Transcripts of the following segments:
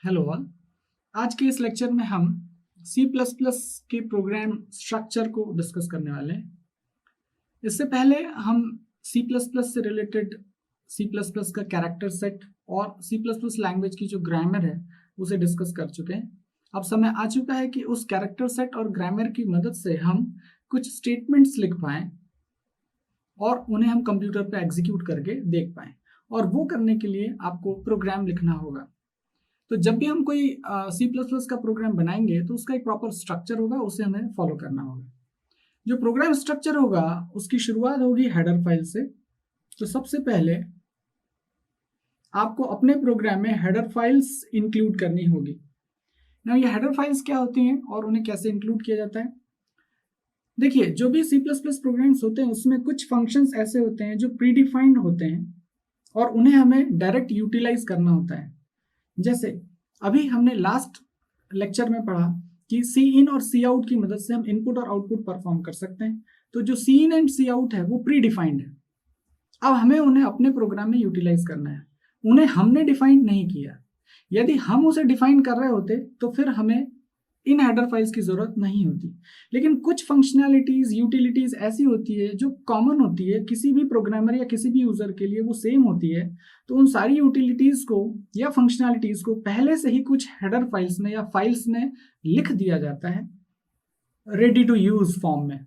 Hello all. आज के इस लेक्चर में हम C++ के प्रोग्राम स्ट्रक्चर को डिस्कस करने वाले हैं। इससे पहले हम C++ से रिलेटेड C++ का कैरेक्टर सेट और C++ लैंग्वेज की जो ग्रामर है उसे डिस्कस कर चुके हैं। अब समय आ चुका है कि उस कैरेक्टर सेट और ग्रामर की मदद से हम कुछ स्टेटमेंट्स लिख पाएँ और उन्हें हम कंप्यूटर पर एग्जीक्यूट करके देख पाएँ, और वो करने के लिए आपको प्रोग्राम लिखना होगा। तो जब भी हम कोई C++ का प्रोग्राम बनाएंगे तो उसका एक प्रॉपर स्ट्रक्चर होगा, उसे हमें फॉलो करना होगा। जो प्रोग्राम स्ट्रक्चर होगा उसकी शुरुआत होगी हेडर फाइल से। तो सबसे पहले आपको अपने प्रोग्राम में हेडर फाइल्स इंक्लूड करनी होगी। ना ये हेडर फाइल्स क्या होती हैं और उन्हें कैसे इंक्लूड किया जाता है? देखिए, जो भी C++ प्रोग्राम्स होते हैं उसमें कुछ फंक्शंस ऐसे होते हैं जो प्रीडिफाइंड होते हैं और उन्हें हमें डायरेक्ट यूटिलाइज करना होता है। जैसे अभी हमने लास्ट लेक्चर में पढ़ा कि सी इन और सी आउट की मदद से हम इनपुट और आउटपुट परफॉर्म कर सकते हैं। तो जो सी इन एंड सी आउट है वो प्री डिफाइंड है। अब हमें उन्हें अपने प्रोग्राम में यूटिलाइज करना है। उन्हें हमने डिफाइन नहीं किया। यदि हम उसे डिफाइन कर रहे होते तो फिर हमें इन हेडर फाइल्स की जरूरत नहीं होती। लेकिन कुछ फंक्शनैलिटीज, यूटिलिटीज ऐसी होती है जो कॉमन होती है, किसी भी प्रोग्रामर या किसी भी यूजर के लिए वो सेम होती है। तो उन सारी यूटिलिटीज को या फंक्शनैलिटीज को पहले से ही कुछ हेडर फाइल्स में या फाइल्स में लिख दिया जाता है रेडी टू यूज फॉर्म में।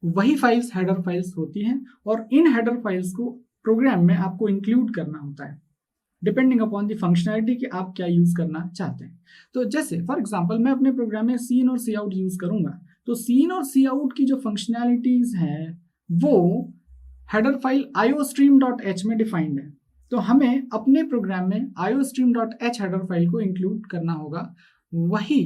वही फाइल्स हेडर फाइल्स होती हैं और इन हेडर फाइल्स को प्रोग्राम में आपको इंक्लूड करना होता है डिपेंडिंग अपॉन द फंक्शनैलिटी कि आप क्या यूज करना चाहते हैं। तो जैसे फॉर एग्जांपल मैं अपने प्रोग्राम में सी इन और सी आउट यूज करूंगा, तो सी इन और सी आउट की जो फंक्शनैलिटीज हैं वो हेडर फाइल iostream.h में डिफाइंड है। तो हमें अपने प्रोग्राम में iostream.h हेडर फाइल को इंक्लूड करना होगा। वही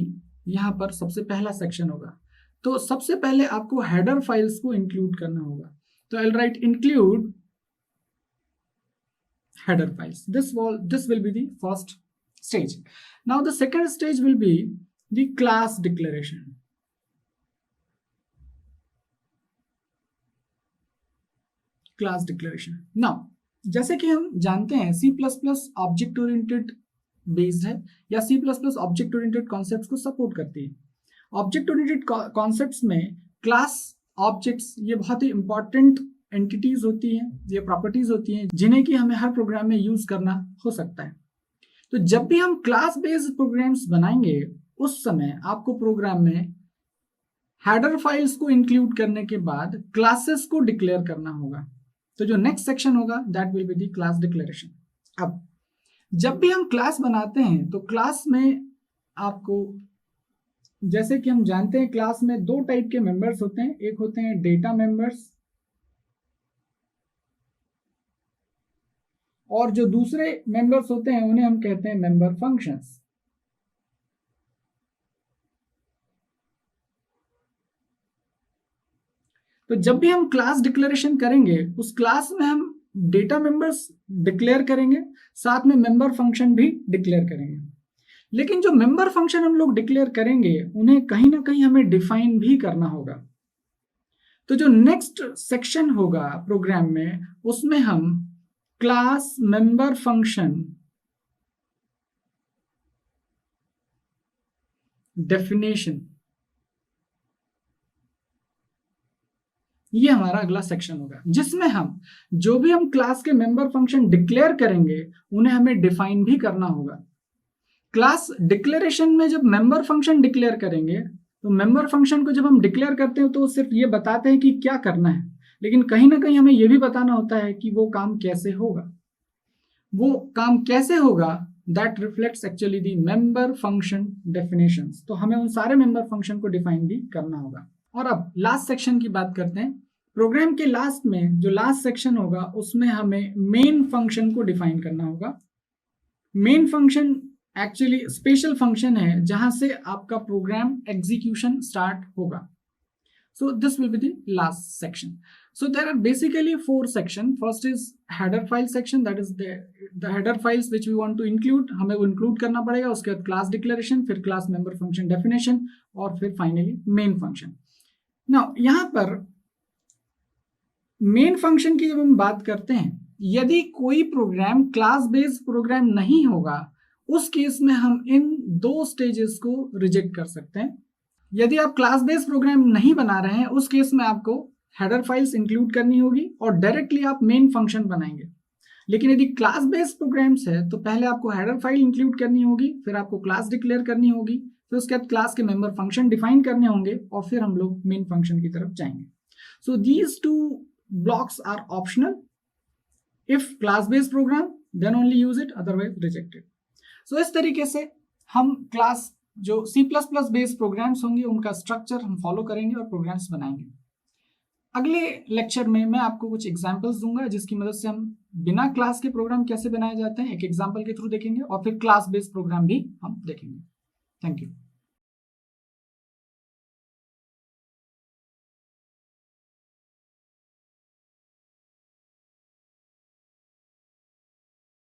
यहाँ पर सबसे पहला सेक्शन होगा। तो सबसे पहले आपको हेडर फाइल्स को इंक्लूड करना होगा। तो I will write include header files. This will be the first stage. Now the second stage will be the class declaration. Class declaration. Now जैसे कि हम जानते हैं C++ ऑब्जेक्ट ओरिएंटेड बेस्ड है या C++ ऑब्जेक्ट ओरिएंटेड कॉन्सेप्ट्स को support करती है। ऑब्जेक्ट ओरिएंटेड कॉन्सेप्ट्स में क्लास, ऑब्जेक्ट्स ये बहुत ही इंपॉर्टेंट एंटिटीज होती हैं, ये प्रॉपर्टीज होती हैं जिन्हें कि हमें हर प्रोग्राम में यूज करना हो सकता है। तो जब भी हम क्लास बेस्ड प्रोग्राम्स बनाएंगे उस समय आपको प्रोग्राम में हेडर फाइल्स को इंक्लूड करने के बाद क्लासेस को डिक्लेयर करना होगा। तो जो नेक्स्ट सेक्शन होगा that will be the class declaration. अब जब भी हम क्लास बनाते हैं तो क्लास में आपको, जैसे कि हम जानते हैं, क्लास में दो टाइप के मेंबर्स होते हैं। एक होते हैं डेटा मेंबर्स और जो दूसरे मेंबर्स होते हैं उन्हें हम कहते हैं मेंबर फंक्शंस। तो जब भी हम क्लास डिक्लेरेशन करेंगे उस क्लास में हम डेटा मेंबर्स डिक्लेयर करेंगे, साथ में मेंबर फंक्शन भी डिक्लेयर करेंगे। लेकिन जो मेंबर फंक्शन हम लोग डिक्लेयर करेंगे उन्हें कहीं ना कहीं हमें डिफाइन भी करना होगा। तो जो नेक्स्ट सेक्शन होगा प्रोग्राम में उसमें हम क्लास मेंबर फंक्शन डेफिनेशन, ये हमारा अगला सेक्शन होगा जिसमें हम जो भी हम क्लास के मेंबर फंक्शन डिक्लेयर करेंगे उन्हें हमें डिफाइन भी करना होगा। क्लास डिक्लेरेशन में जब मेंबर फंक्शन डिक्लेयर करेंगे तो मेंबर फंक्शन को जब हम डिक्लेयर करते हैं तो सिर्फ ये बताते हैं कि क्या करना है, लेकिन कहीं ना कहीं हमें यह भी बताना होता है कि वो काम कैसे होगा। वो काम कैसे होगा that reflects actually the member function definitions. तो हमें उन सारे मेंबर फंक्शन को डिफाइन भी करना होगा। और अब लास्ट सेक्शन की बात करते हैं। प्रोग्राम के लास्ट में जो लास्ट सेक्शन होगा उसमें हमें मेन फंक्शन को डिफाइन करना होगा। Main function actually special function है जहां से आपका प्रोग्राम एग्जीक्यूशन स्टार्ट होगा। So this will be the last section. So there are basically four sections. First is header file section, that is the header files which we want to include. हमें वो include करना पड़ेगा। उसके बाद class declaration, फिर class member function definition और फिर finally main function. Now यहाँ पर main function की जब हम बात करते हैं, यदि कोई प्रोग्राम क्लास बेस्ड प्रोग्राम नहीं होगा उस केस में हम इन दो स्टेजेस को रिजेक्ट कर सकते हैं। यदि आप क्लास बेस्ड प्रोग्राम नहीं बना रहे हैं, उस केस में आपको हेडर फाइल्स इंक्लूड करनी होगी और डायरेक्टली आप मेन फंक्शन बनाएंगे। लेकिन यदि क्लास बेस्ड प्रोग्राम्स है तो पहले आपको हेडर फाइल इंक्लूड करनी होगी, फिर आपको क्लास डिक्लेयर करनी होगी, फिर उसके बाद क्लास के मेंबर फंक्शन डिफाइन करने होंगे और फिर हम लोग मेन फंक्शन की तरफ जाएंगे। So these two blocks are optional. If class based program then only use it, otherwise rejected. सो इस तरीके से हम क्लास जो C++ बेस्ड प्रोग्राम्स होंगे उनका स्ट्रक्चर हम फॉलो करेंगे और प्रोग्राम्स बनाएंगे। अगले लेक्चर में मैं आपको कुछ एग्जांपल्स दूंगा जिसकी मदद से हम बिना क्लास के प्रोग्राम कैसे बनाए जाते हैं एक एग्जांपल के थ्रू देखेंगे और फिर क्लास बेस्ड प्रोग्राम भी हम देखेंगे। Thank you.